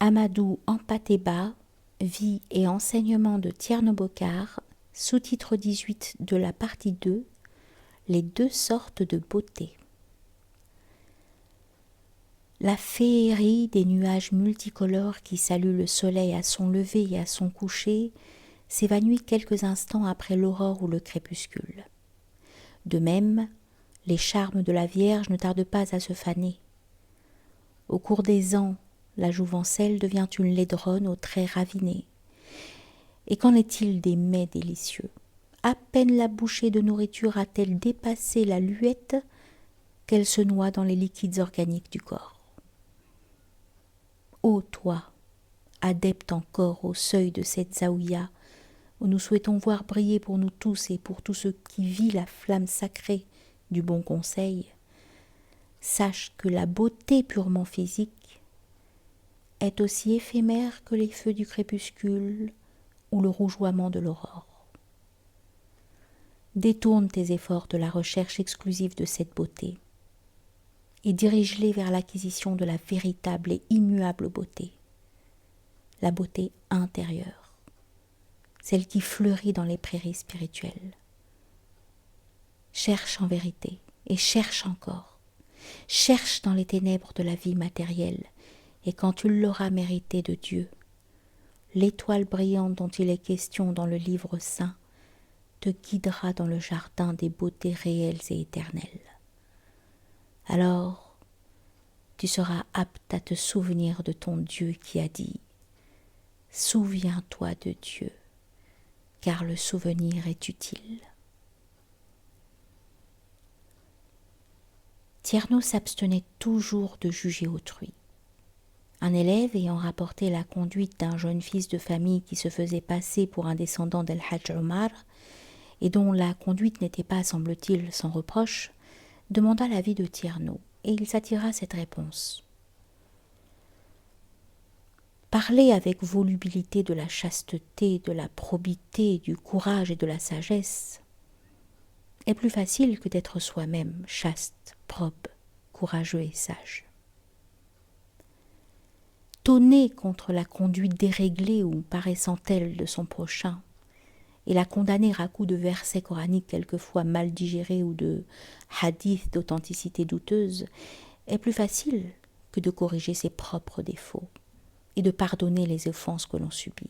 Amadou Ampateba, Vie et enseignement de Tierno Bokar, sous-titre 18 de la partie 2, les deux sortes de beauté. La féerie des nuages multicolores qui saluent le soleil à son lever et à son coucher s'évanouit quelques instants après l'aurore ou le crépuscule. De même, les charmes de la Vierge ne tardent pas à se faner. Au cours des ans, la jouvencelle devient une laidronne aux traits ravinés. Et qu'en est-il des mets délicieux? À peine la bouchée de nourriture a-t-elle dépassé la luette qu'elle se noie dans les liquides organiques du corps. Ô toi, adepte encore au seuil de cette zaouïa, où nous souhaitons voir briller pour nous tous et pour tous ceux qui vivent la flamme sacrée du bon conseil, sache que la beauté purement physique est aussi éphémère que les feux du crépuscule ou le rougeoiement de l'aurore. Détourne tes efforts de la recherche exclusive de cette beauté et dirige-les vers l'acquisition de la véritable et immuable beauté, la beauté intérieure, celle qui fleurit dans les prairies spirituelles. Cherche en vérité et cherche encore, cherche dans les ténèbres de la vie matérielle, et quand tu l'auras mérité de Dieu, l'étoile brillante dont il est question dans le livre saint te guidera dans le jardin des beautés réelles et éternelles. Alors, tu seras apte à te souvenir de ton Dieu qui a dit « Souviens-toi de Dieu, car le souvenir est utile. » Tierno s'abstenait toujours de juger autrui. Un élève ayant rapporté la conduite d'un jeune fils de famille qui se faisait passer pour un descendant d'El-Hajj Omar et dont la conduite n'était pas, semble-t-il, sans reproche, demanda l'avis de Tierno, et il s'attira cette réponse. Parler avec volubilité de la chasteté, de la probité, du courage et de la sagesse est plus facile que d'être soi-même chaste, probe, courageux et sage. Tonner contre la conduite déréglée ou paraissant-elle de son prochain, et la condamner à coups de versets coraniques quelquefois mal digérés ou de hadiths d'authenticité douteuse, est plus facile que de corriger ses propres défauts et de pardonner les offenses que l'on subit.